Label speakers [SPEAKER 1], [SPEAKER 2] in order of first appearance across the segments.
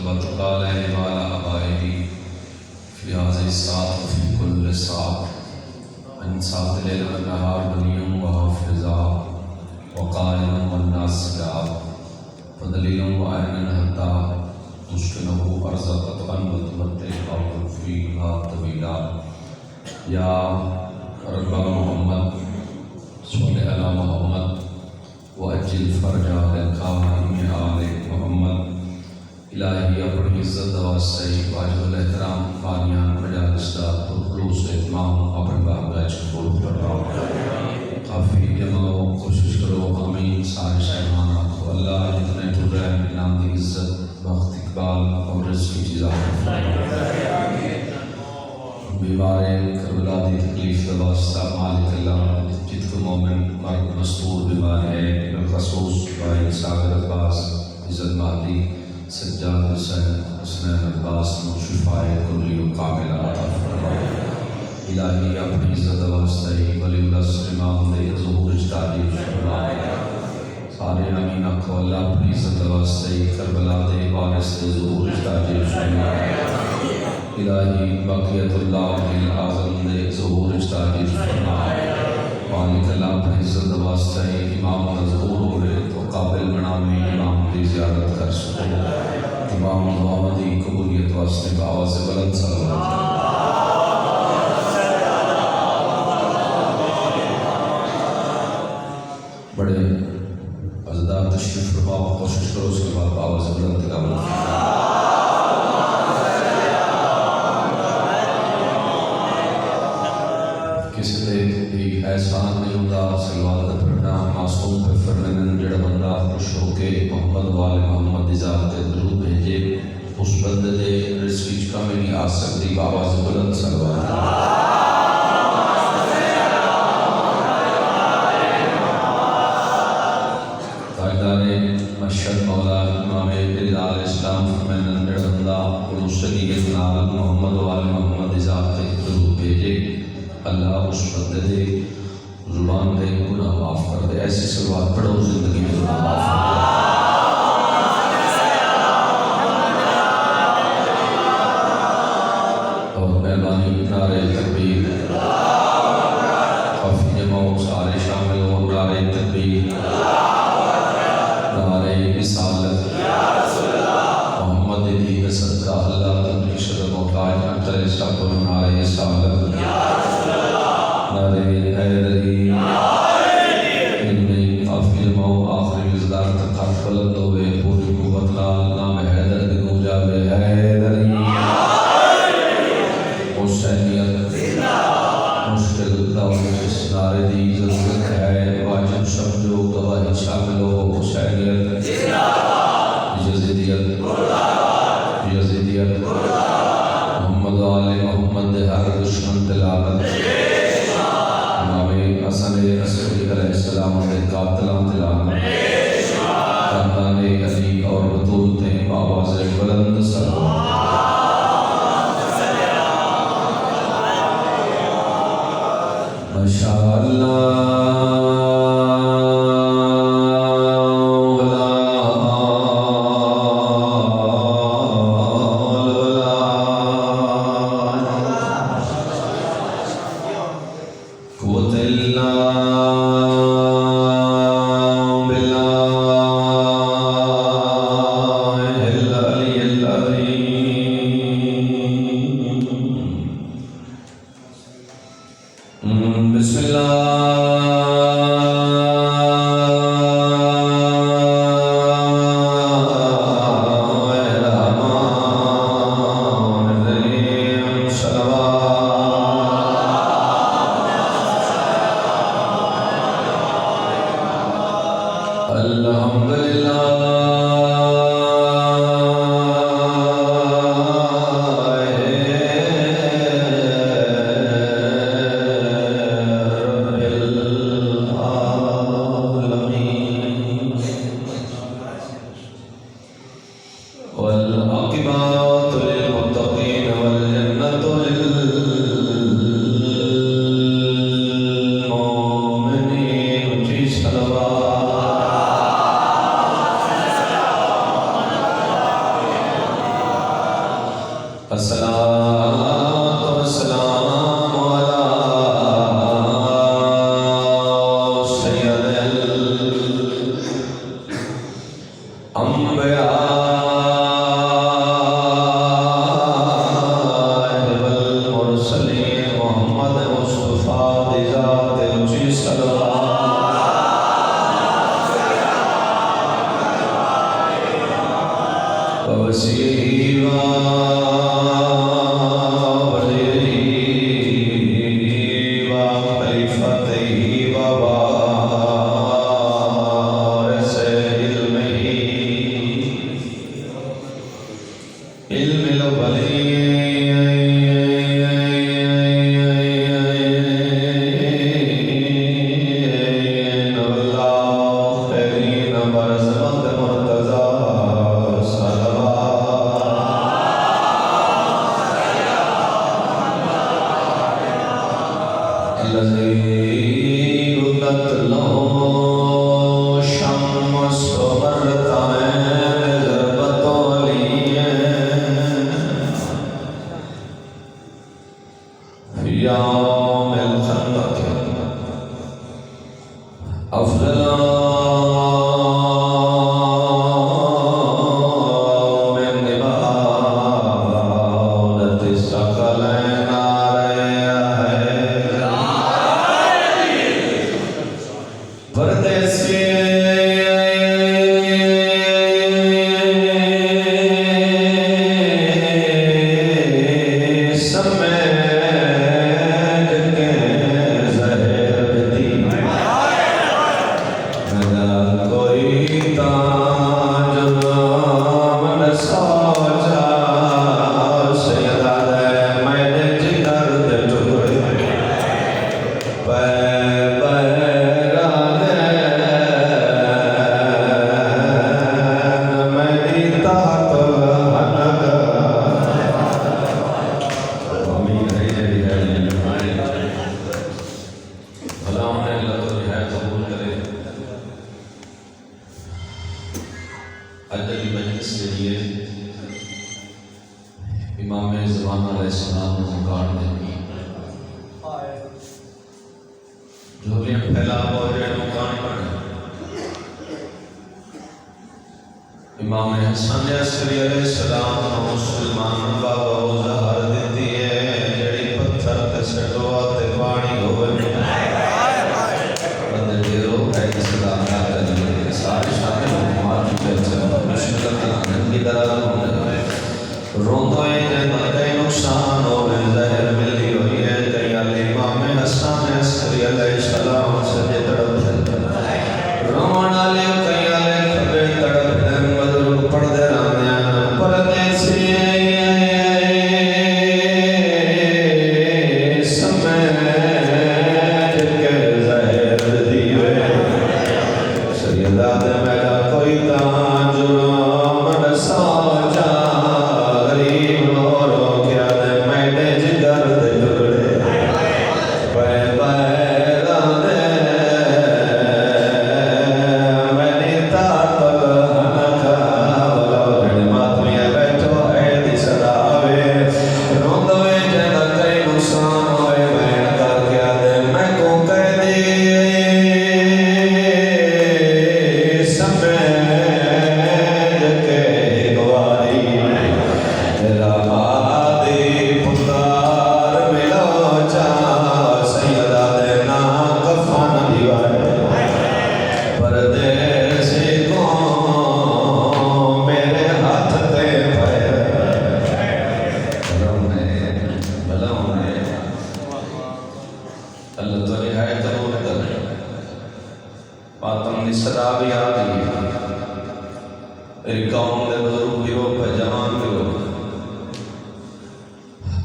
[SPEAKER 1] وتقى عليه وعلى آبائه في هذه الساعة وفي كل ساعة من ساعة الليل والنهار وليا وحافظا وقائما والناصرا ودليلا وعينا حتى تسكنه أرضك قطعا وتمتعه فيها طويلا. يا رب محمد صل على محمد وأجل فرجا للقائم آل محمد. الہی اپنی عزت واسطے واجب الاحترام قانیان مجالس دا خلوص اہتمام اپنے بارگاہ قبول فرماؤ. کافی جمع کوشش کرو آمین سارے شہمان رکھو. اللہ جتنے ٹر رہے ہیں نام دی عزت وقت اقبال اور رزق کی چیزاں بیمارے کربلا دی تکلیف کا واسطہ مالک اللہ جت کو مومن مرد مستور بیمار ہے بالخصوص بھائی ساگر عباس عزت مہدی سجاد حسین حسنین عباس نو شفائے کلی و کامل عطا فرمائے. الہی اپنی عزت واسطے ولی العصر امام دے ظہور اجتاجی فرمائے. سارے امین اکھو اللہ اپنی عزت واسطے کربلا دے وارث دے ظہور اجتاجی فرمائے. الہی بقیت اللہ اعظم دے ظہور اجتاجی فرمائے. مالک اللہ اپنی عزت واسطے امام کا ظہور ہو رہے تو قابل بنا میں امام کی زیارت کر سکو. امام محمدی قبولیت واسطے بآواز بلند صلوات. بڑے عزدار تشریف فرماؤ. کوشش کرو اس کے بعد بآواز بلند تلاوت. کسی تے بھی احسان نہیں ہوتا سلوات پڑھنا معصوم پہ فرمین جڑا بندہ خوش ہو کے محمد والے محمد دی ذات تے درود بھیجے اس بندے دے رزق وچ کمی نہیں آ سکتی. بآواز بلند سلوات. تاجدار مشہد مولا امام بلال اسلام فرمین جڑا بندہ خلوص نیت نال محمد والے محمد دی ذات تے درود بھیجے اللہ اس بندے دے زبان دے گناہ معاف کر دے. ایسی سلوات پڑھو زندگی میں گناہ معاف کر دے. اور مہربانی نعرہ تکبیر. کافی جمع سارے شامل ہو. نعرہ تکبیر نعرہ رسالت محمد دی صدقہ اللہ تن کی شرف و کائنات کرے سب نعرہ رسالت نعرہ حیدری. ان میں کافی جمع آخری وزدار تک خط بلند ہوئے پوری قوت لال نام حیدر کی گونجا بے حیدری. حسینیت مشکل دور جس نعرے دی ضرورت ہے واجب سمجھو گواہی شامل ہو. حسینیت یزیدیت یزیدیت محمد والے محمد ہر دشمن دلالت امام حسن عسکری علیہ السلام کے قاتلان دلالت خاندان علی اور بطول تھے. آواز بلند سلام. ماشاءاللہ بسم اللہ الصلاة والسلام على سيد الأنبياء والمرسلين محمد مصطفى ذات الجي صلوات ووسيله امام زمان علیہ السلام نے مکار دینی جھولیاں پھیلا بوجھے مکان پر امام حسن عسکری علیہ السلام مسلمان بابا و زہر دیتی ہے جڑی پتھر تے سٹوا تے پانی ہوئے بندے دیرو ہے صدا اللہ تعالی سارے شامل حکومات کے مشکل نن کی طرح روندو ہے جنہ کئی نقصان ہوئے ظاہر ملی ہوئی ہے کئی امام حسن عسکری علیہ السلام سے تڑپ ہے رومان علی کئی کبے تڑپ ہے مدرک پڑھ دے رانے پردیسی سمیت کے ظاہر دیوے سیدات میرا کوئی تاج رامن ساجا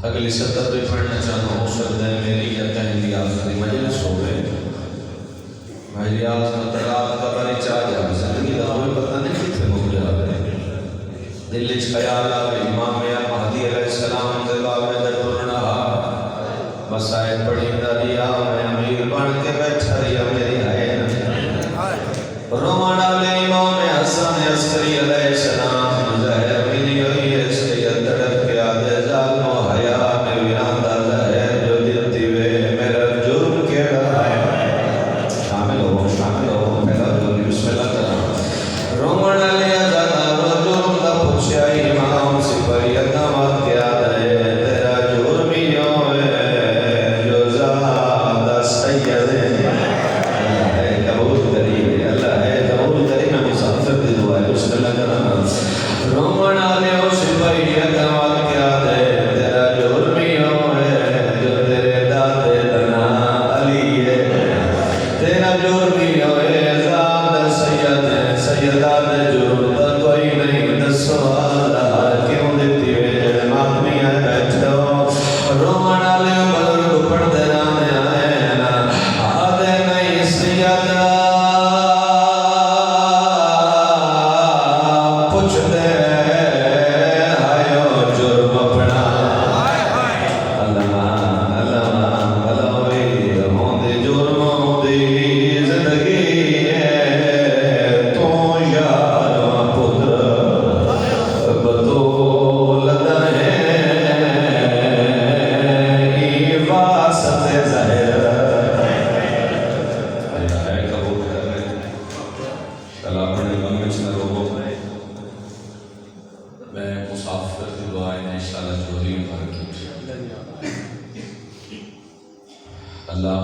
[SPEAKER 1] اگلی سطر بھی پڑھنا چاہتا ہوں شرد ہے میری یا کہیں دی آخری مجلس ہو گئے بھائی آزم تلال کا باری چاہ جا زندگی دا ہوئی پتہ نہیں کتنے ہو جا گئے دلی خیال آگئے امام مہدی علیہ السلام دلال میں در ٹرنا مسائل پڑھی دریا میں امیر بن کے بیٹھا ریا میری آئے رومان علی امام حسن عسکری علیہ السلام ظاہر ملی ہوئی ہے سید تڑپ کے آدھے جا والے سپاہی اگروال کیا دے تیرا جرمی ہوئے جو تیرے دادے دنا علی ہے تیرا جرمی ہوئے زاد سید سیداد جرم دا کوئی نہیں دسو اللہ کیوں دیتی ہوئے جڑے ماتمی آئے بیٹھے ہو رومن والے بزرگ پڑھ دے رانے آئے نا آدھے نہیں سیدہ پوچھ دے آئیو جرم اپنا اللہ اللہ بلاوی ہوندے جرم ہوندی زندگی ہے تو یار پتر بدولت ہے ای واسط ظاہر اللہ ہے قبول کر رہے کل اپنے غم میں نہ رو میں مسافر کی دعائیں انشاءاللہ جوری بھر کی اللہ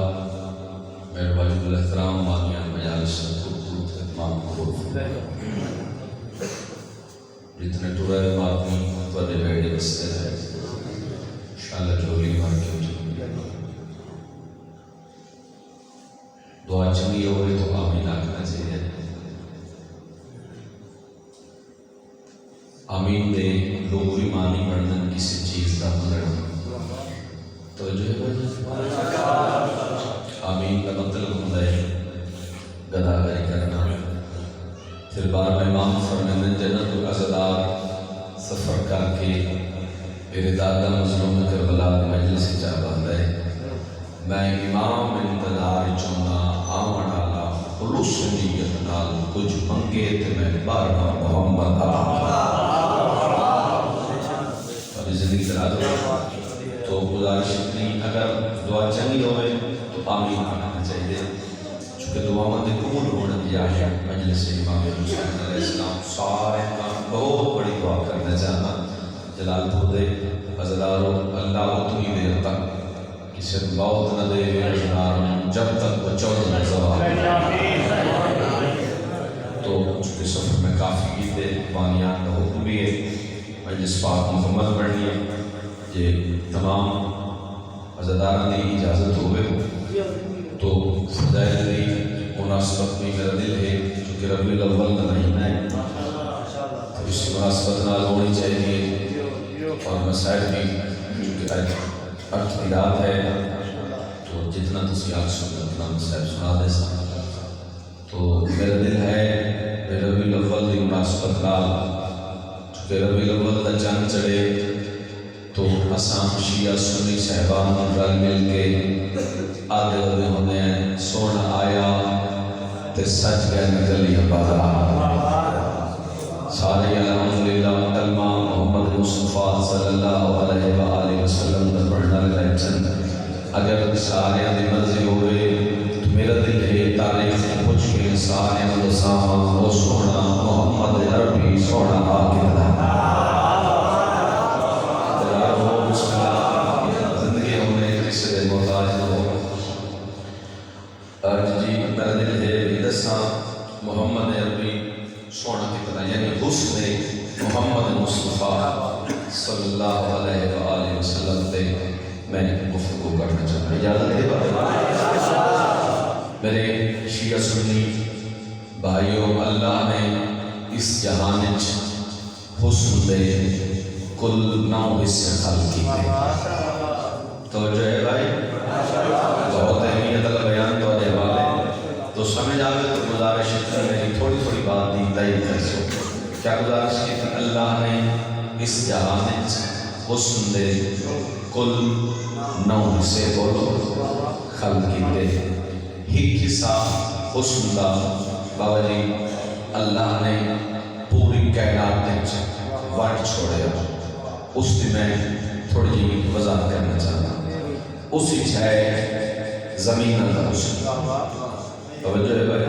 [SPEAKER 1] میرے واجب الاحترام مانیان مجالس خود اتمام قبول فرمائے جتنے ٹورے ماتمی ودے بیڑے بستے ہیں انشاءاللہ جوری بھر کی دعا چنگی ہوئی تو آمین آکھنا چاہیے آمین دے لوگوری معنی بڑھنا کسی چیز کا مدر تو جو ہے آمین کا مطلب ہوتا ہے گداگری کرنا پھر بار میں امام فرمانے جنت العزدار سفر کر کے میرے دادا مظلوم کربلا مجلس سے جا باندھا ہے میں امام انتظار چونا آمن آلا خلوص نیت نال کچھ منگے تے میں بار بار محمد ابھی زندگی کرا دو تو گزارش اتنی اگر دعا چنگی ہوئے تو آمین آنا چاہیے چونکہ دعا مند قبول ہونا دیا ہے مجلس امام حسین علیہ السلام سارے کام بہت بڑی دعا کرنا چاہنا جلال پور دے عزدارو اللہ اتنی دیر تک کسی موت نہ دے رجنار جب تک بچوں نے زوال تو چونکہ سفر میں کافی گیتے بانیان کا حکم بھی ہے مجلس پاک مکمل پڑھنی ہے یہ تمام عزداران دی اجازت ہوئے تو فضائل دی مناسبت میں میرا دل ہے چونکہ ربیع الاول کا مہینہ ہے تو اس مناسبت نال ہونی چاہیے اور مسائل بھی چونکہ ارتھ کی رات ہے تو جتنا تسیاق سننا اتنا مسائل سنا دے سکتا تو میرا دل ہے ربیع الاول دی مناسبت نال چونکہ ربیع الاول کا چاند چڑھے تو اساں شیعہ سنی صاحبان رل مل کے آدھے ہوئے ہونے ہیں سونا آیا تے سچ گئے نکلی بازار سارے الحمدللہ کلمہ محمد مصطفیٰ صلی اللہ علیہ وآلہ وسلم کا پڑھنا لگائے چند اگر سارے دی مرضی ہوئے تو میرا دل ہے تاریخ پوچھ کے سارے مدساں وہ سونا محمد عربی سونا آگے زندگی ہونے کسی دے محتاج نہ ہو جی میرا دل ہے دساں محمد عربی سونا کتنا یعنی حسن محمد مصطفیٰ صلی اللہ علیہ وآلہ وسلم تے میں گفتگو کرنا چاہتا ہوں اجازت ہے میرے شیعہ سنی بھائیوں اللہ نے اس جہان حسن دے کل 9 حصے خلق کیتے توجہ ہے بھائی بہت اہمیت کا بیان تو دے والے تو سمجھ آگے تو گزارش کی میری تھوڑی تھوڑی بات دی تائید کر سو کیا گزارش کی تھی اللہ نے اس جہان حسن دے کل 9 حصے بولو خلق کیتے ایک حصہ حسن دا بابا جی اللہ نے پوری کائنات دے وانٹ چھوڑے اس دی میں تھوڑی جی وضاحت کرنا چاہتا ہوں اسی چھائے زمین کا حسن توجہ ہے بھائی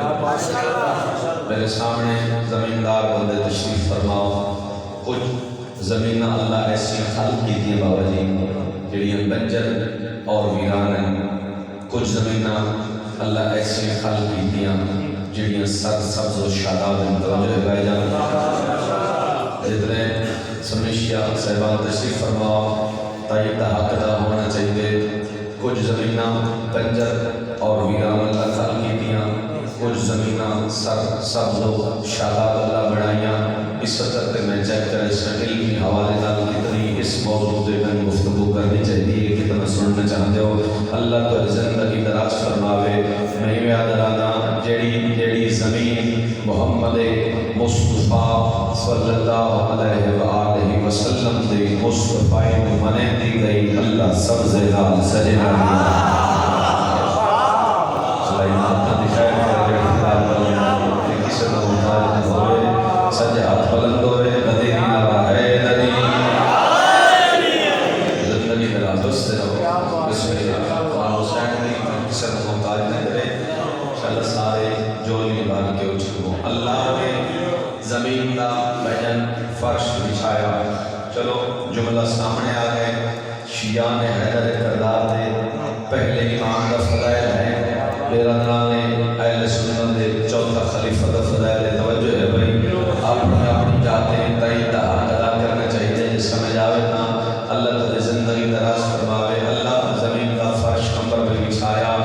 [SPEAKER 1] میرے سامنے زمیندار بندے تشریف فرماؤ کچھ زمینہ اللہ ایسی خلق کی تھی بابا جی جڑیاں بنجر اور ویران ہیں کچھ زمینہ اللہ ایسی خلق کی تھی جڑیاں سر سبز و شاداب ہیں توجہ ہے بھائی جان جتنے سنی شیعہ صاحبان تشریف فرما تائید دا حق ادا ہونا چاہیے کچھ زمینہ بنجر اور ویران اللہ خال کی دیاں کچھ زمینہ سبز و شاداب اللہ بڑھائیاں اس وقت میں چیک کر اس علمی حوالے نال کتنی اس موضوع پہ میں گفتگو کرنی چاہیے کتنا سننا چاہتے ہو اللہ تو زندگی دراز فرماوے میں یاد رانا جیڑی زمین محمد مصطفیٰ صلی اللہ علیہ وآلہ وسلم دے مصطفیٰ منے دی گئی اللہ سبز لال سجے سجے ہاتھ بلند ہوئے ندی نعرہ ہے ندی زندگی میرا دوست رہو بسم اللہ قرآن حسین نے کسی نے محتاج نہ کرے انشاءاللہ سارے جولی بان کے اچھو اللہ نے زمین دا بجن فرش بچھایا چلو جملہ سامنے آ گئے شیعہ نے حیدر کردار دے پہلے امام دا فضائل ہے بیرادران اہل سنت دے چوتھا خلیفہ دا فضائل توجہ ہے بھائی اپنی جاتے ہیں تائید ادا کرنا چاہیے جس سمجھ آوے نا اللہ تعالی زندگی دراز فرماوے اللہ زمین کا فرش کمبر پہ بچھایا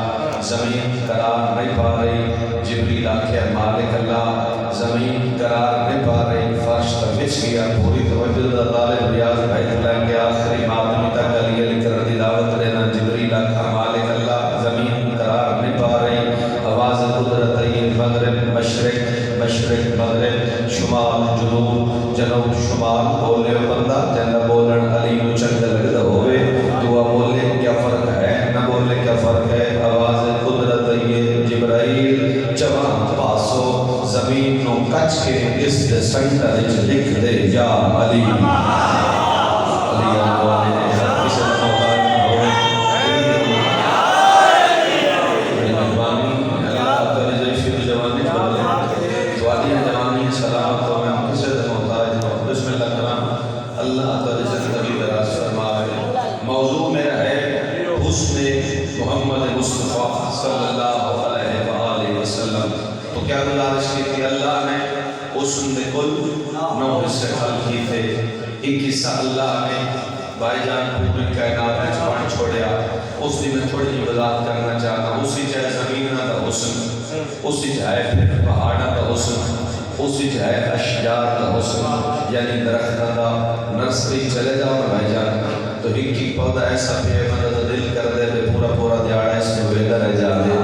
[SPEAKER 1] زمین قرار نہیں پا رہی جبریل آکھے مالک اللہ زمین قرار نہیں پا رہی فرش تبچ گیا پوری توجہ دا طالب ریاض بھائی لیں گے آخری مادمی تک علی علی کر دی دعوت لینا جبریل آکھا مالک اللہ زمین قرار نہیں پا رہی آواز قدرت مغرب مشرق مغرب شمال جنوب شمال بولے بندہ جنہ بولن علی نو چنگ لگتا ہوئے دعا بولے کیا فرق ہے نہ بولے کیا فرق ہے آواز قدرت جبرائیل جوان پاسو زمین نو کچ کے اس دے سنٹر وچ لکھ دے یا علی محمد مصطفیٰ صلی اللہ علیہ وآلہ وسلم تو کیا گزارش کی تھی اللہ نے حسن دے کل 9 حصے خلق کی تھے ایک حصہ اللہ نے بھائی جان پوری کائنات میں چھوڑ چھوڑیا اس دی میں تھوڑی وضاحت کرنا چاہتا ہوں اسی چاہے زمین دا حسن اسی چاہے پھر پہاڑا دا حسن اسی چاہے اشجار دا حسن یعنی درخت دا نرسری چلے جاؤ نا بھائی جان تو ایک پودا ایسا بھی مدد دل کر دے پہ پورا دیاڑا اس میں ویدہ رہ جا دے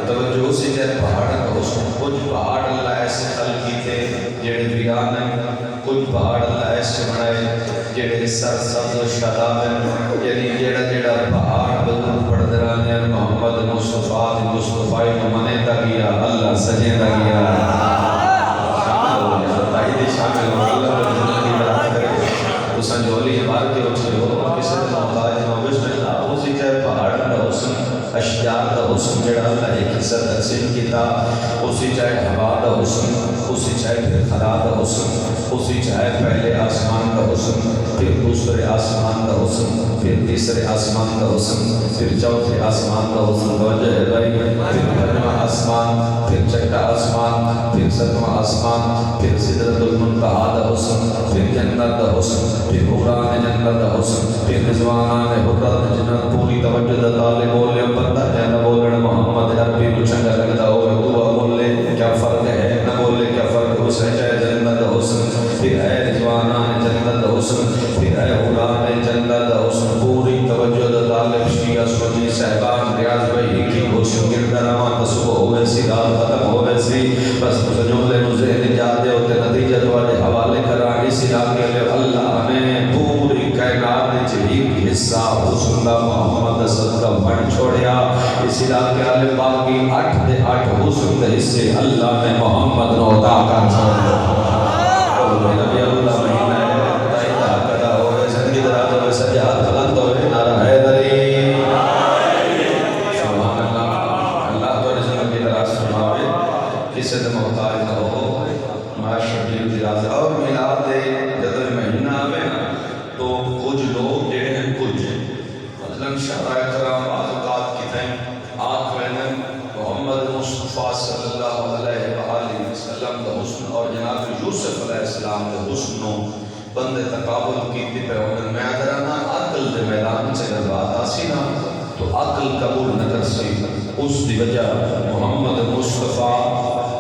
[SPEAKER 1] تو جو اسی جائے پہاڑ کا حسن کچھ پہاڑ اللہ ایسے خلق کی تھے جیڑے ویران ہیں کچھ پہاڑ اللہ ایسے بنائے جیڑے سر سبز و شاداب ہیں یعنی جیڑا پہاڑ بدل پڑھ درانے ہیں محمد مصطفیٰ منے تا گیا اللہ سجے تا گیا تائیدی شامل ہو اللہ زندگی برات کرے تو سنجولی مار کے اچھے ہو کسی نے محتاج ہو بسم اللہ اسی جائے پہاڑ کا حسن اشجار دا حسن جڑا اللہ ایک حصہ تقسیم کیتا اسی چاہے ہوا دا حسن اسی چاہے پھر خلا دا حسن اسی چاہے پہلے آسمان کا حسن پھر دوسرے آسمان کا حسن پھر تیسرے آسمان کا حسن پھر چوتھے آسمان کا حسن توجہ ہے بھائی پھر پنجواں آسمان پھر چھٹا آسمان پھر ساتواں آسمان پھر سدرۃ المنتہا دا حسن پھر جنت دا حسن پھر حوران جنت دا حسن پھر رضوانان حرات جنت پوری توجہ دا طالب بولے بندہ ہے نہ بولنا محمد عربی کو چنگا لگتا ہوئے دعا بولے کیا فرق ہے نہ بولے کیا فرق حسن چاہے جنت حسن پھر ہے رضوانان جنت حسن پھر ہے حوران جنت حسن پوری توجہ دا طالب شیعہ سنی صاحبان ریاض بھائی کی حسن گردرامہ تصبح ہوئے سی دال ختم ہوئے سی بس جملے مزید جاتے ہوتے نتیجہ دوالے حوالے کرانی سی آگے لے اللہ نے پوری کائنات نے چہیب حصہ حسن دا محمد صدقہ بڑھ چھوڑیا اس علاقے والے باقی 8 دے 8 حسن دے حصے اللہ نے محمد نو عطا کر چھوڑیا نبی اللہ مہینہ تائیدہ کدا ہوئے زندگی درات ہوئے سجاد بلند ہوئے نعرہ حیدری سبحان اللہ تو رزق کی دراز فرماوے کسی دے محتاج نہ ہو معاشر کی دراز اور میلاد دے جدو مہینہ آوے تو کچھ لوگ جڑے ہیں کچھ مثلا شہرہ کرام آزقات کی تھیں آنکھ وینن محمد مصطفیٰ صلی اللہ علیہ وآلہ وسلم دا حسن اور جناب یوسف علیہ السلام دا حسن بندے تقاو تغافل کیتے پہ ہونے میں ادرانا عقل دے میدان سے بات آسی نا تو عقل قبول نہ کر سی اس دی وجہ محمد مصطفیٰ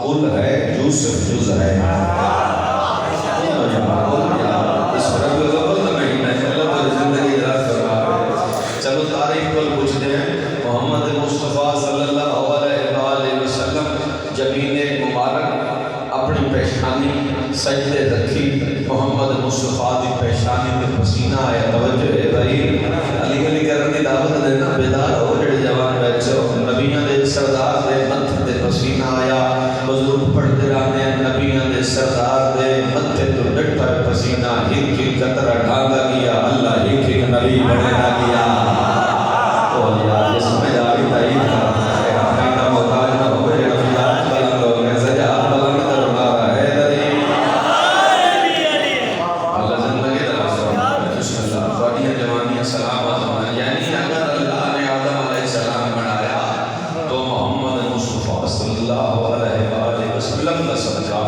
[SPEAKER 1] قل ہے یوسف جز ہے اس رب غبل نہیں میں اللہ پر زندگی دراز کر رہا ہے چلو تاریخ کل پوچھتے ہیں محمد مصطفیٰ صلی اللہ علیہ وسلم جبین مبارک اپنی پیشانی سجدے رکھی محمد مصطفیٰ دی پیشانی میں پسینہ آیا توجہ ہے بھائی علی گلی کرن دی دعوت دینا بیدار ہو جڑے جوان بیٹھے ہو نبیوں دے سردار دے متھ تے پسینہ آیا بزرگ پڑھتے رہنے نبیوں دے سردار دے متھ تو ڈٹا پسینہ ایک ایک قطرہ ڈھانگا گیا اللہ ایک ایک نبی بڑھنا گیا تو اللہ اس میں جاری تعید تھا اپنے کا محتاج نہ ہوئے رفیات بلند ہو گئے سجاد بلند کر مارا ہے دری اللہ زندگی دراز ہو بسم اللہ فاڑیاں جوانیاں سلامت ہونا یعنی اگر اللہ نے آدم علیہ السلام بنایا تو محمد مصطفیٰ صلی اللہ علیہ وسلم کا صدقہ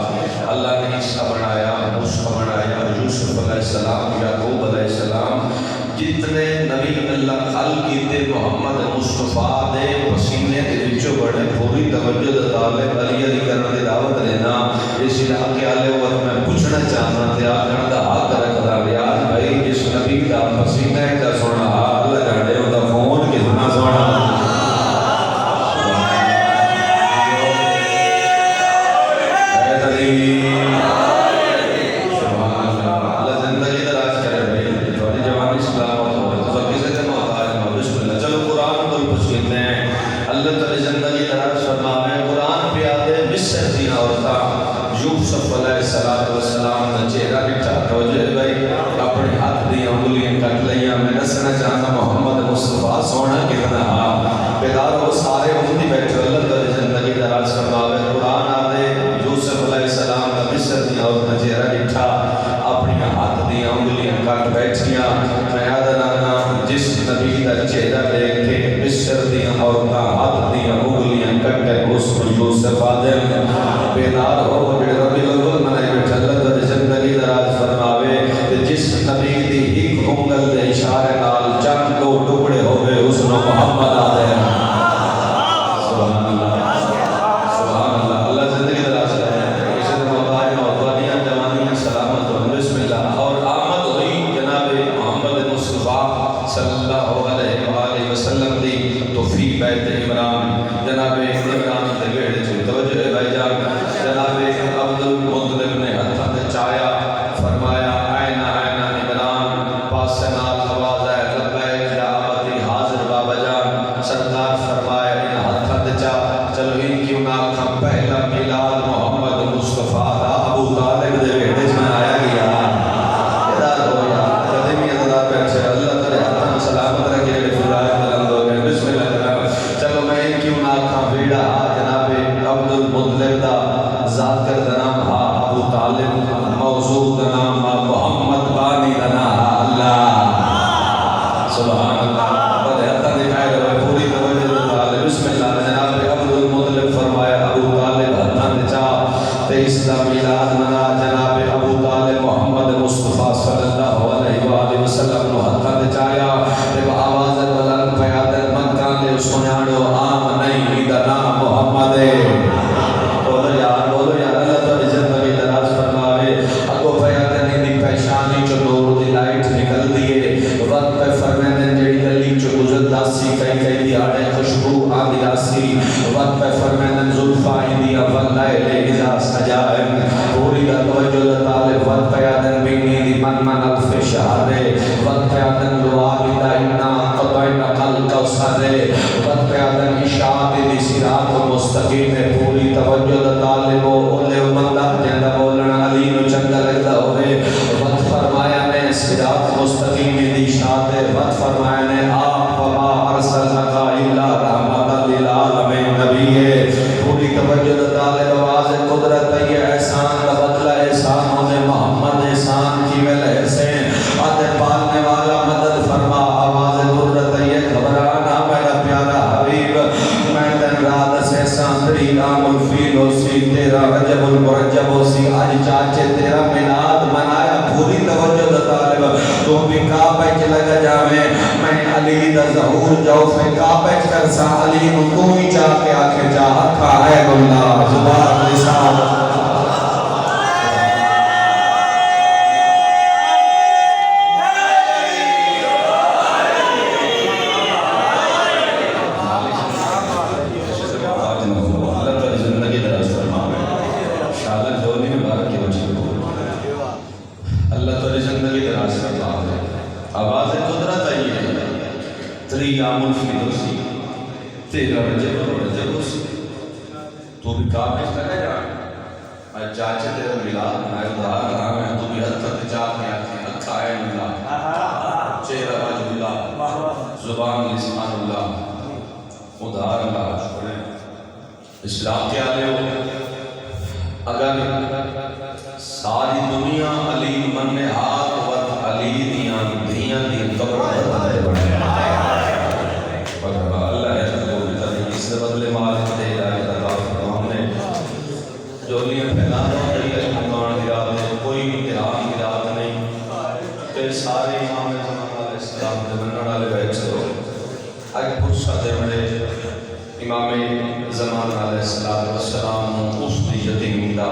[SPEAKER 1] اللہ نے عیسیٰ بنایا موسیٰ بنایا یوسف علیہ السلام یعقوب علیہ السلام جتنے نبی اللہ خل کیتے محمد مصطفیٰ دے پسینے دے وچوں بڑے پوری توجہ دا طالب علی علی کرنے دی دعوت لینا اس علاقے والے وقت میں پوچھنا چاہنا تے آکھن دا حق رکھدا ریاض بھائی جس نبی دا پسینہ دا سونا اللہ جانے او دا فون کتنا سونا یوسف علیہ السلام نے چہرہ لٹھا توجہ بھائی اپنے ہاتھ دی انگلیاں کٹ لیا میں دسنا چاہتا محمد مصطفیٰ سونا کتنا بیدار ہو سارے امتی بیٹھے اللہ تعالی زندگی دراز فرماوے قرآن آدھے یوسف علیہ السلام کا مصر دی عورت نے چہرہ لٹھا اپنی ہاتھ دی انگلیاں کٹ بیٹھیاں میں یاد لانا جس نبی دا چہرہ دیکھ کے مصر دی عورت ہاتھ دی انگلیاں کٹ کے اس کو یوسف آدھے بیدار ہو ربی الاول منائی بیٹھا اللہ تعالی زندگی دراز فرماوے جس نبی دی ایک انگل دے اشارے نال چند دو ٹکڑے ہوئے اس نے محمد آدھے سبحان اللہ سبحان اللہ اللہ زندگی دراز کرے اسے محتاج موضوعیاں جوانیاں سلامت ہوں بسم اللہ اور آمد ہوئی جناب محمد مصطفیٰ صلی اللہ علیہ وسلم دی تو فی بیت عمران جناب عمران دے بیڑے چھو توجہ ہے بھائی جان جناب عبد المطلب نے ہتھا تے چایا فرمایا آئینہ آئینہ عمران پاس سے نال آواز ہے لبیک یا عبدی حاضر بابا جان سرکار فرمایا ان ہتھا تے چا چلو ان کیوں نہ کھم پہلا میلاد محمد مصطفیٰ دا ابو طالب دے بیٹے میں آیا گیا ادار ہو یا قدمی ادار بیٹھے اللہ تعالی ہتھا سلامت رکھے فرائے بلند ہو گئے بسم اللہ چلو میں ان کیوں نہ کھم بیڑا جناب عبد المطلب دا ذاکر دنام ہا ابو طالب موضوع دنام ہا محمد بانی دنام ہا اللہ سبحان اللہ بدہ حتہ دکھائے رہے پوری توجہ طالب بسم اللہ جناب عبد المطلب فرمایا ابو طالب حتہ دچا تیس دا میلاد منا جناب ابو طالب محمد مصطفیٰ صلی اللہ علیہ وسلم نو حتہ دچایا جب آواز بلند پیادر مکان دے سنیاڑو آم نہیں دنام محمد بولو یار اللہ تعالی زندگی دراز فرماوے اگو پیادر دی پیشانی چو نور دی لائٹ نکل دیئے وقت پہ فرمیدن جڑی گلی چو گزر داسی کئی دی آڑے خوشبو آدھی آسی وقت پہ فرمیدن زلفائی دی اول لائلے ازا سجائم پوری دا توجہ دا طالب وقت پیادن بینی دی من الف شہادے وقت پیادن لوالی دا انا قطعین قل کوسادے وقت پیادن اشاعت دی سرات و مستقیم پوری توجہ دا طالب و اولے و مندہ جندہ بولنا علی نو چنگا لگتا ہوئے وقت فرمایا نے سرات مستقیم دی اشاعت وقت فرمایا نے آپ وما ارسلنکا الا رحمت للعالمین نبی ہے پوری توجہ دا طالب آواز قدرت یہ احسان دا بدلہ احسان ہونے محمد احسان کی ویلہ سے آدھے پالنے والا مدد فرما آواز قدرت یہ گھبرانا میرا پیارا حبیب میں دن رات سے ساندری رام الفیل ہو سی تیرا رجب المرجب ہو سی آج چاچے تیرا ملاد منایا پوری توجہ دا طالب تو بھی کعبہ چ لگا جاوے میں علی دا ظہور جاؤ پہ کعبہ چ کرسا علی نو تو ہی جا کے آکھے جا اکھا ہے اللہ زبان لسان تو بھی کعبہ چ لگا جا میں چاچے تیرا ملاد میں ادھار رہا میں تو بھی حد تک جا کے آتے اکھا ہے اللہ چہرہ وجہ اللہ زبان لسان اللہ ادھار اللہ چھوڑے اسلام کے آلے ہو اگر ساری دنیا علی من ہاتھ ود علی دیاں دیاں دی قبر پر بڑھے اللہ ہے تو اس بدلے مالک دے جائے جولیاں پھیلا دو کئی مکان کی رات ہے کوئی امتحان کی رات نہیں کہ سارے امام زمان علیہ السلام دے منن والے بیٹھ سو اج فرصت ہے بڑے امام زمان علیہ السلام اس دی یتیم دا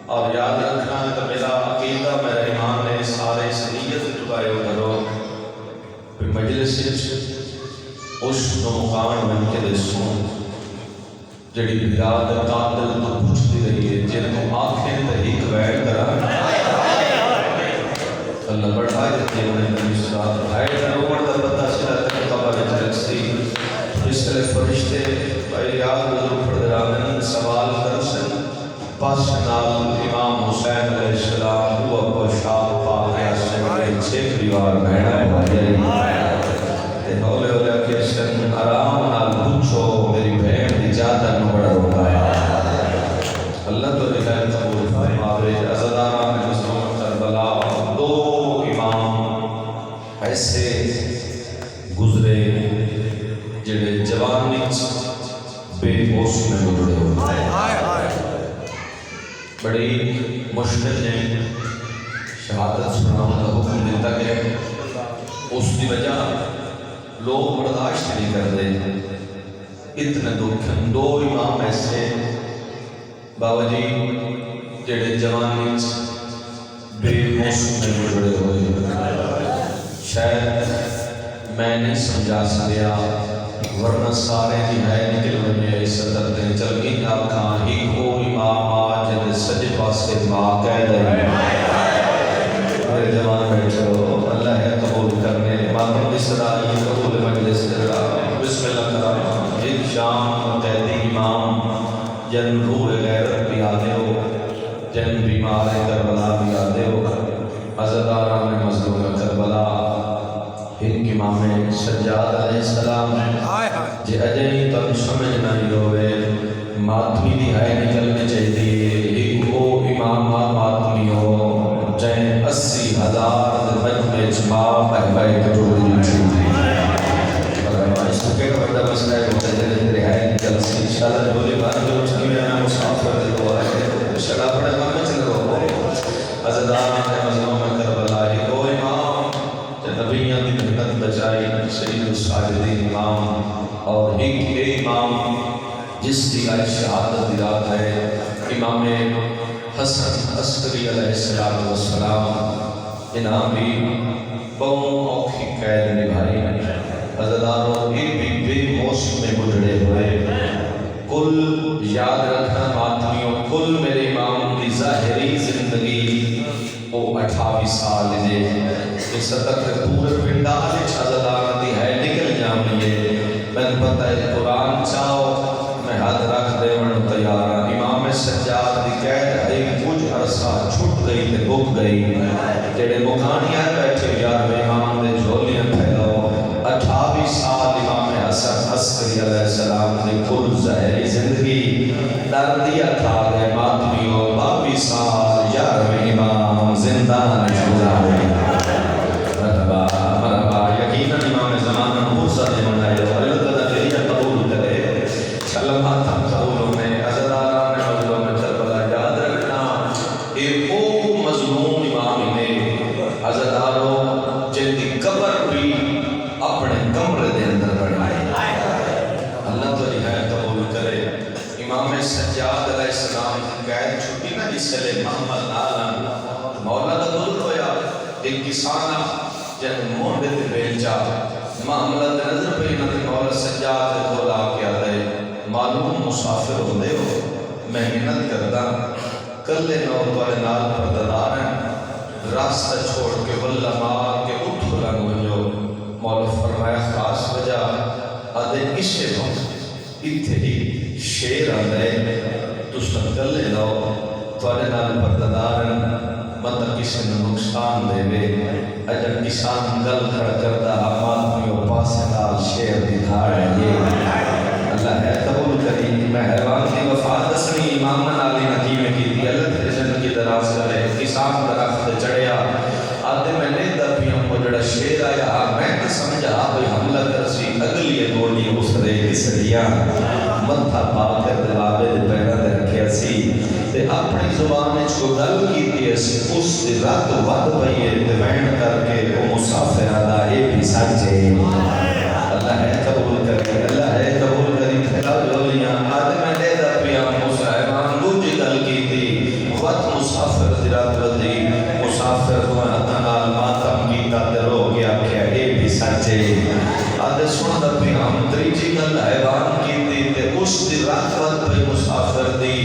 [SPEAKER 1] اور یاد رکھنا ہے کہ میرا عقیدہ میرا ایمان نے سارے سنیت چکائے کرو پھر مجلس اس مقام من کے دسوں جڑی بلاد قاتل تو پوچھتی رہی ہے جن کو آنکھیں تحیق ویڈ کرا اللہ بڑھائے دیتے ہیں نبی صاحب آئے نوڑ دا پتہ چلا تک قبر جلسی اس طرح فرشتے بھائی یاد نظر پردرامن سوال کرسن پاس نال امام حسین علیہ السلام ہوا کو شاہ پاک یاسن علیہ چھے دیوار بہنا بھائی ہولے ہولے کشن آرام نال پوچھو میری بہن اجازت نہ بڑا ہوتا ہے اللہ تو ہدایت قبول فرماوے عزاداران مظلوم کربلا دو امام ایسے گزرے جڑے جوانی بے ہوش میں گزرے ہوئے بڑی مشکل نے شہادت سناؤں کا حکم دیتا کہ اس کی وجہ لوگ برداشت نہیں کرتے اتنے دو امام ایسے بابا جی جڑے جوانی بے موسم میں گزرے ہوئے شاید میں نہیں سمجھا سکیا ورنہ سارے ہی ہے نکل بنے صدر دے چل گئی آکھاں ہی ہو امام آج جن سجے پاسے ماں کہہ دے میرے جوان بیٹھو اللہ ہے قبول کرنے ماتم اسرائی قبول مجلس بسم اللہ کرام ایک شام قیدی امام جن روح غیرت بھی آدھے ہو جن بیمار کربلا بھی آدھے ہو عزاداران مظلوم کربلا ایک امام سجاد علیہ السلام جے اجائی تم سمجھ نہیں ہوئے ماتمی دی آئے نکلنے چاہیے ایک وہ امام ماتمی ہو جائیں 80,000 مجمع جماع بہبائی کجوری چھوٹی اس کو کہا بڑا مسئلہ ہے متجرد رہائی جلسی انشاءاللہ جولی بار جو چکی میں میں مسافر دے دو آئے شڑا پڑے مانے چل رہا ہو عزدان مظلوم کربلا ہی دو امام جو نبیان دی محنت بچائی سید الساجدین امام اور ایک امام جس کی آئی شہادت دیات ہے امام حسن عسکری علیہ السلام انہاں بھی بہوں اوکھی قید نبھائی عزداروں ایک بھی بے موسم میں گزرے ہوئے کل یاد رکھنا ماتمیوں کل میرے امام کی ظاہری زندگی وہ 28 سال دے اس تک پورے پنڈال عزداروں دی ہے نکل جامنی میں پتہ ہے قرآن چاہو میں ہاتھ رکھ دے ون تیارہ امام سجاد دی قید ہے کچھ عرصہ چھٹ گئی تے بک گئی جڑے مکانیاں بیٹھے یار امام دے جھولیاں پھیلاؤ 28 سال امام حسن عسکری علیہ السلام دی کل ظاہری زندگی دردیا کھا گئے ماتمیوں 22 سال یارویں امام زندان گزارے مرحبا یقیناً امام زمانہ فرصت منائے اللہ تعالیٰ تیریاں قبول کرے لمحات ہم قبولوں میں عزداران مظلوم کربلا یاد رکھنا ایک او مظلوم امام نے عزدار کسانا جن موڈے تے بیچا معاملہ تے نظر پہ نہ تے مولا سجاد تے کھولا کے آدھے معلوم مسافر ہوندے ہو میں محنت کردا کلے نو تواڈے نال پردار ہیں راستہ چھوڑ کے واللہ مار کے اٹھ لنگ ونجو مولا فرمایا خاص وجہ آدھے اسے وقت اتھے ہی شیر آدھے تُسا کلے نو تواڈے نال پردار ہیں بندہ کسی نے نقصان دے وے اجر کسان گل کھڑا کردہ آماد میں پاسے نال شیر دکھا رہے یہ اللہ ہے قبول کری میں حیوان کی وفات دسنی امام نالی نکی میں کی دی اللہ تیرے جن کی دراز کرے کسان درخت چڑھیا آدھے میں نے دا پیوں کو جڑا شیر آیا میں نے سمجھا کوئی حملہ کرسی اگلی گوڑی اس رے کس ریا مدھا پا کر دلابے دے پیرہ دے رکھیا سی تے اپنی زبان میں چھو گل کی دی اس رات ود بھئیے دیوین کر کے وہ مسافر آدھا اے بھی سچے اللہ ہے قبول کری اللہ ہے قبول کری پھیلا جولیاں آدھے میں نے دا پیام مسائمان دوجی گل کی دی وقت مسافر درات ودی مسافر کو اتنال ماتم کی تا رو گیا کیا اے بھی سچے آدھے سن دا پیام تریجی گل حیوان کی دی تے اس دی رات ود پہ مسافر دی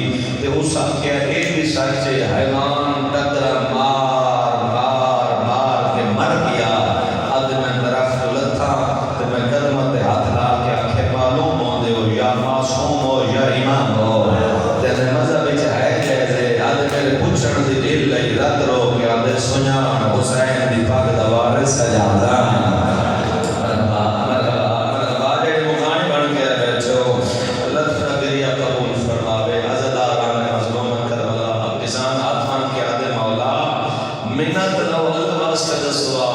[SPEAKER 1] تے اس کیا اے بھی سچے حیوان ٹکرا مار مار مار کے مر گیا آدھے میں درخت لتھا تے میں قدمت ہاتھ لا کے آنکھیں معلوم ہو دے ہو یا معصوم ہو یا امام ہو تیرے مذہب ہے جیسے آدھے میرے پوچھن دی دل لئی رد رو کہ آدھے سنیان حسین دی پاک دوار سجادہ منت لو اللہ واسطہ دسوا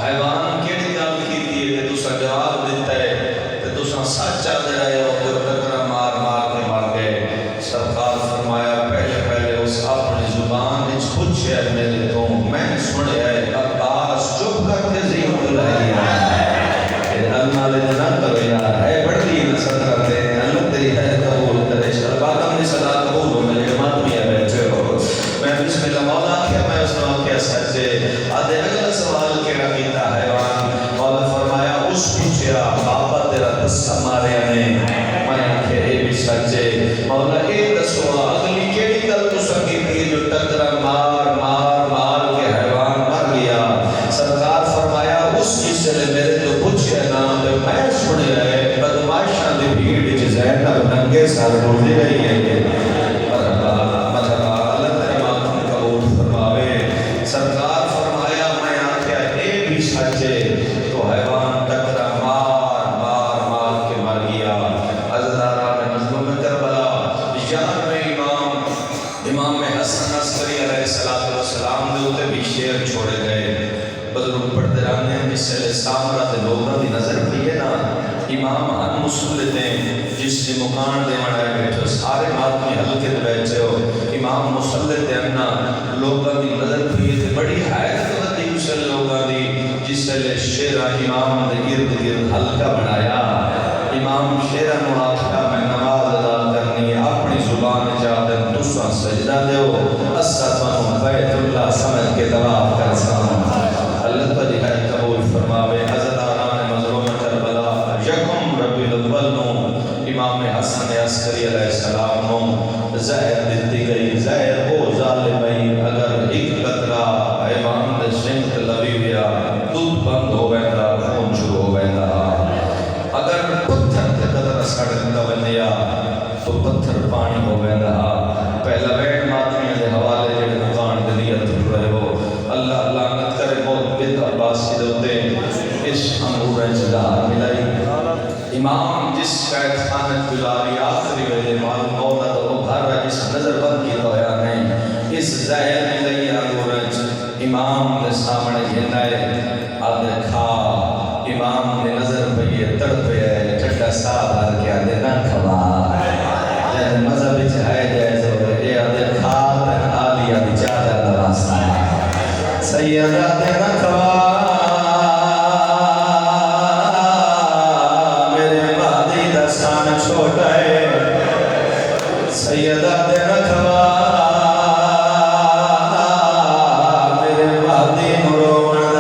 [SPEAKER 1] حیوان کیڑی گل کیتی ہے تے تساں جواب دیتا ہے تے تساں سچ آدھے رہے ہو تے ٹکرا مار مار کے مر گئے سرکار فرمایا پہلے پہلے اس اپنی زبان وچ پوچھیا میرے تو میں سنیا ہے عباس چپ کر کے زیت رہی ہے اللہ نے نہ کرو یار ہے بڑی نصرت ہے اللہ تیری ہے قبول کرے شرباتم دی صدا قبول ہو میرے جماعت میں بیٹھے ہو میں بسم اللہ مولا کیا میں اس نے کیا سچے آدھے اگلا سوال کیا کیتا حیوان مولا فرمایا اس پوچھیا بابا تیرا دسا مارے نے میں آنکھے اے بھی سچے مولا اے دسوا اگلی کیڑی گل تسا کیتی جو ٹکرا مار مار مار کے حیوان مر گیا سرکار فرمایا اس چیز سے میرے تو پوچھے نا میں سنے رہے بدماشاں دی بھیڑ وچ زینب ننگے سر روزی رہی ہے سرکار فرمایا میں آنکھیا اے بھی سچے تو حیوان ٹکرا مار مار مار کے مر گیا عزداران مظلوم کربلا یار میں امام حسن عسکری علیہ السلام دے ہوتے بھی شیر چھوڑے گئے بزرگ پڑھتے رہنے ہیں جس سے سامرہ دے لوگوں دی نظر بھی ہے نا امام ہم مسلطیں جس سے مکان دے مڑائے بیٹھو سارے آدمی ہلکے دے بیٹھے ہو امام مسلطیں انہا لوگوں دی نظر بھی ہے بڑی حیرت ہوتی اسے لوگوں دی جس سے شیرہ امام دے گرد گرد ہلکا بنایا امام شیرہ نواتھا میں نماز ادا کرنی ہے اپنی زبان جادن تسا سجدہ دے ہو اسفن بیت اللہ سمجھ کے دعا کر سکتا اللہ تو جہاں قبول فرماوے عزداران مظلوم کربلا یکم ربی الاول نو امام حسن عسکری علیہ السلام نو زہر دیتی گئی زہر او ظالمین اگر ایک قطرہ حیوان دے سنگھ لبی ہویا دودھ بند ہو بیندہ خون شروع ہو بیندہ اگر پتھر کے قطرہ سڑکتا بندیا تو پتھر پانی ہو بیندہ پہلا بیٹ مادمی دے حوالے جڑے مکان دلیت رہے ہو اللہ لعنت کرے موت بید عباسی دوتے اس انگور جدار ملائی امام جس قید خانت گزاری آخری ویلے معلوم مولا تو گھر ہے جس نظر بند کی تو یا نہیں اس زہر ملائی انگور امام نے سامنے گھنائے آدھے کھا امام نے نظر پہ یہ تڑپ ہے چٹا صاحب آر کے آدھے نہ کھوا جیسے مذہب چاہے جیسے اے آدھے کھا تن آلیا بچادہ دواستا سیدہ دے نہ کھوا میرے مہدی دستان چھوٹا ہے سیدہ دے نہ کھوا میرے مہدی مروان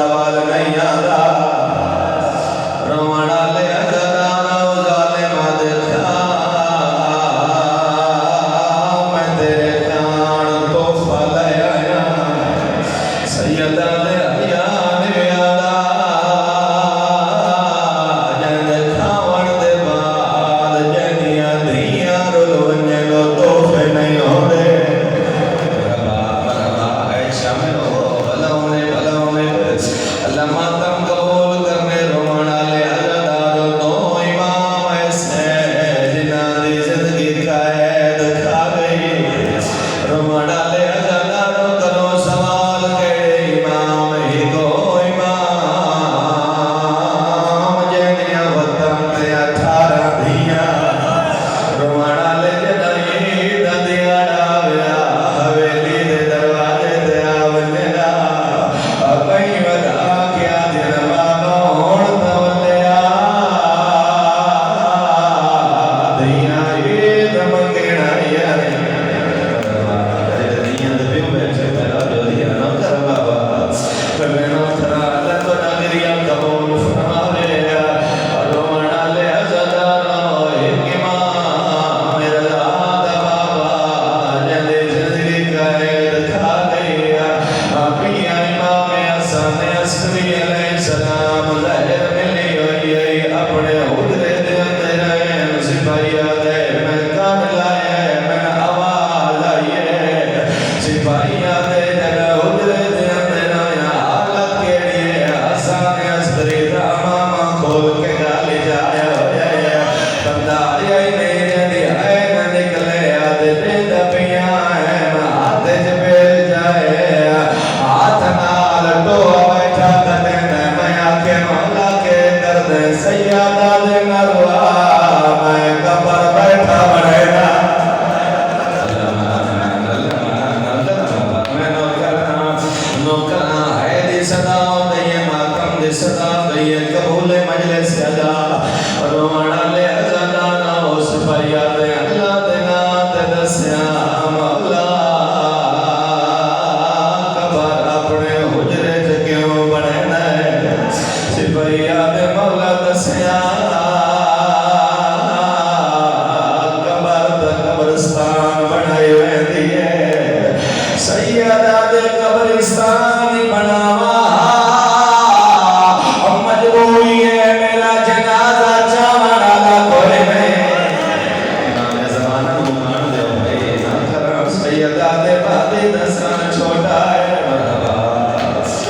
[SPEAKER 1] عسکری علیہ السلام ظاہر ملی ہوئی ہے اپنے حجرے دے اندر ہیں سپاہیہ دے میں کان لائے میں آواز آئیے سپاہیہ دے جگہ حجرے دے اندر ہیں حالت کے لیے حسن عسکری دا ماما کھول کے گالی جائے ہوئے بندہ آئی نہیں جدی آئے نہ نکلے آدھے دے دبیاں ہیں میں آدھے جبیل جائے ہاتھ نال ٹوہ بیٹھا کتے میں آکے مولا کے کردے سیادہ دے نروا میں قبر بیٹھا بڑھینا میں نوکرنا ہے دی صدا دئیے ماتم دی صدا دئیے قبول مجلس ادا روانہ لے ازادانا اس فریاد اللہ دینا تے دسیا مولا قبر اپنے حجرے جگیوں بڑھنا ہے سپریاد مولا دسیا قبر دا قبرستان بڑھائی ہوئے دیئے سیدہ دے قبرستان بناوا مجبوری ہے میرا جنازہ چاوڑا دا کوئی نہیں امام زمانہ ممان دے بھائی نہ کرم سیدہ دے بادی دسان چھوٹا ہے مرحبا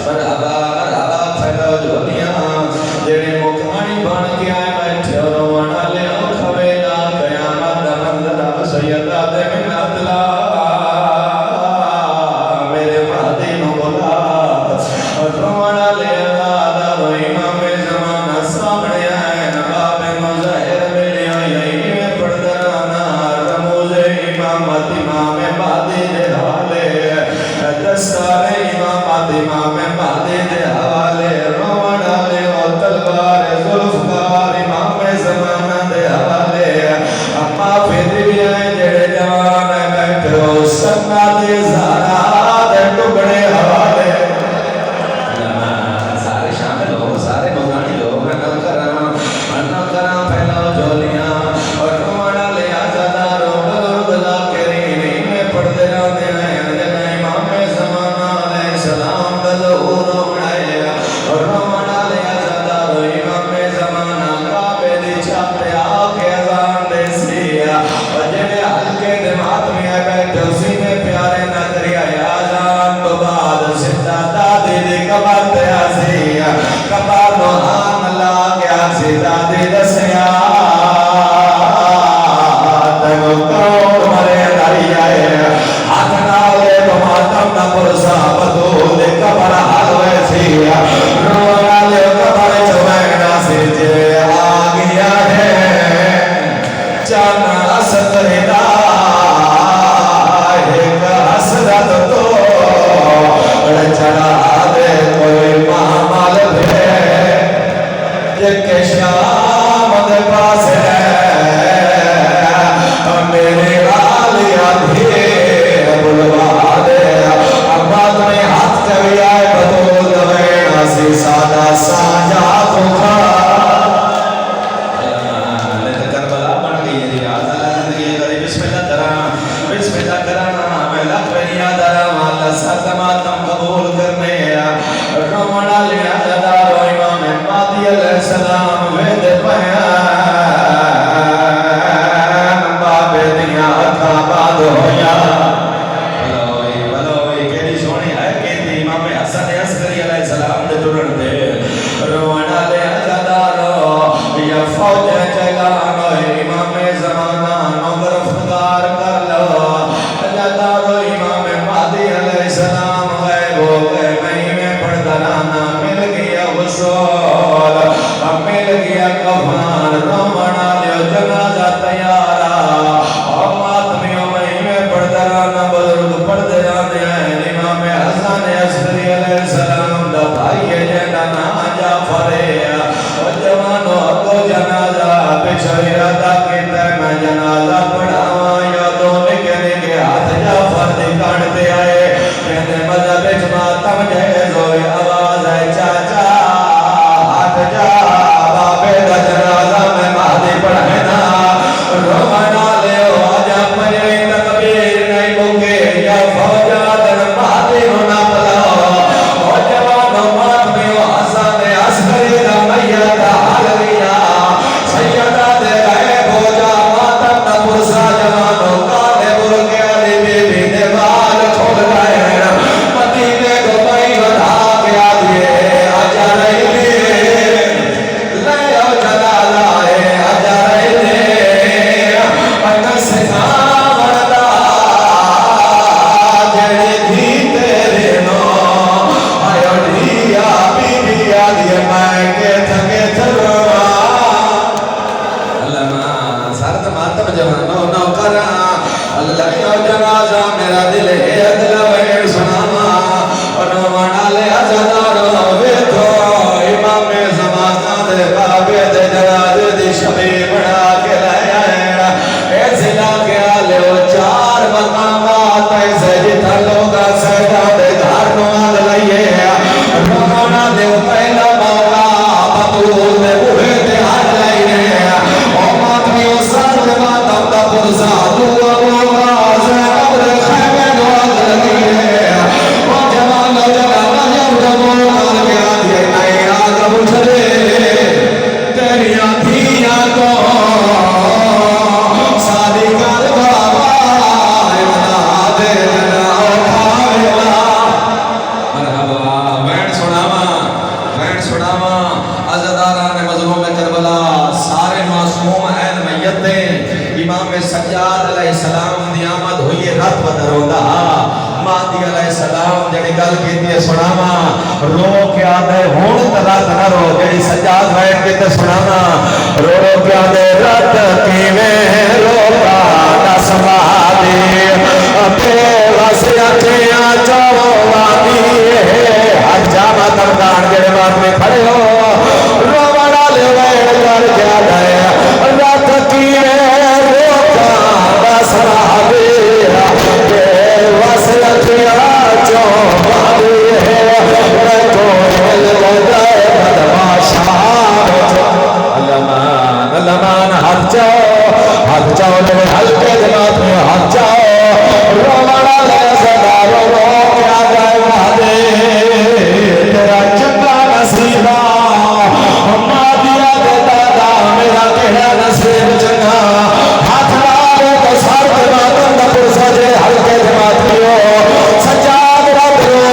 [SPEAKER 1] مرحبا مرحبا پھیلو جھولیاں جڑے مکانی بن کے آئے بیٹھے اور روانہ لے کھویلا قیامت دا منظر سیدہ دے منت لا میرے بادی نو بولا اور روانہ لے امام زمانہ سامنے آئے نباب مظاہر ملی ہوئی میں پردرانا رموز امامت امام بادی دے حوالے دستار امامت امام بادی دے حوالے روانہ لے اور تلوار ظلفکار امام زمانہ دے حوالے اما پھر بھی آئے جڑے جوان بیٹھے ہو سنہ دے زارہ دے ٹکڑے حوالے سارے شامل ہو سارے مغانی لوگ میں نہ کرام پھیلاؤ جولیاں اور روانہ لے آزاداروں بزرگ ذاکرین میں پڑھتے رہتے ہیں جنہ امام زمانہ علیہ السلام کا ظہور اڑائے اور روانہ لے آزاداروں امام زمانہ کعبے دی چھاتے آکے اذان دے سیا اور جنہیں ہلکے دماغ میں بیٹھے اسی میں پیارے نہ کریا آزان تو بعد سدھا دادی دی قبر تے آسی قبر نو آن لا گیا سی دادی دسیا تینو کون مرے دائی آئے ہاتھ نالے بماتم نہ پرسا بدو دے قبر حالوے سی رونا لے قبر چوینا سی جے آگیا ہے چانا اسد ہدا ایک حسرت تو چڑھا دے کوئی معامل ہے جک شام دے پاس ہے میرے آلیا دھیر بلوا دے اباد میں ہاتھ کبھی آئے بدول دوینا سی سادہ ساجا کھا کربلا بن گئی ہے آزا زندگی کری بسم اللہ کرانا میں لکھ رہی آدھارا مالا ساتماتم قبول کرنے رومنہ لیا جدارو امام مادی علیہ السلام وید پیان بابے دیا اکھا باد ہویا بلوئی کیلی سونی ہے کہتی امام حسن عسکری علیہ السلام دے ٹرن دے رومنہ لیا جدارو یا فوج چلانو امام زمانہ نو گرفتار کر لو جدارو امام مادی علیہ السلام غیب ہو گئے میں پردرانا مل گیا وصول مل گیا کفان رومنہ لیو جنازہ تیارا اور ماتمیوں میں پردرانا بزرگ پردرانے ہیں امام حسن عسکری علیہ السلام دا بھائی جنانا جعفر اور جوانوں کو جنازہ پچھو ارادہ کیتا ہے میں جنازہ پڑھاواں یا دو نکے نکے ہاتھ جعفر دی کانٹتے آئے کہتے مذہب اجماع تم جائز ہوئے آواز ہے چاچا دے پہلا موقع بطول دے بوہے تے ہاتھ لائنے او ماتمی او سر دے ماتم دا پرزا تو موقع زینب دے خیمے دو آگ لگی ہے او جوان جگہ جب جب موقع لگیا دیئے نئے آگ بجھلے تیری آدھیاں کو سادی کر بابا امنا دے جنا اٹھائیلا مرحبا بین سناما عزداران مظلوم کربلا سارے معصوم این میتیں امام سجاد علیہ السلام دی آمد ہوئی رات بدر ہوندہ مہدی علیہ السلام جڑی گل کیتی ہے سناما رو کے آدھے ہون ترات نہ رو جڑی سجاد بیٹھ کے تے سناما رو کے آدھے رات کیویں روکا نہ سمادی اپنے واسیتیاں چوانی ہر جامع تردان جڑے بات میں کھڑے ہو رو بڑا لے بیٹھ کر کیا دائے رات کیویں روکا نہ سمادی لمان ہاتھ جاؤ میرے ہلکے دماغ میں ہاتھ جاؤ روڑا لے صدا رو کیا گئے مہدے تیرا چنگا نصیبہ مادیا دے دادا میرا کہنا نصیب چنگا ہاتھ لارے تو سار دماغ دا پرسا جے ہلکے دماغ میں سجاد رب رو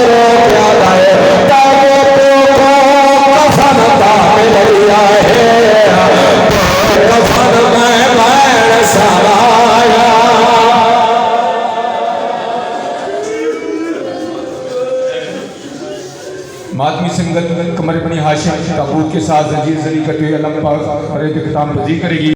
[SPEAKER 1] کیا گئے تاکہ تو کو کفن دا مل آئے کفن میں بین سرایا
[SPEAKER 2] ماتمی سنگت کمر بنی ہاشم تابوت کے ساتھ زنجیر زری کٹے علم پاک اور اختتام پذیر کرے گی.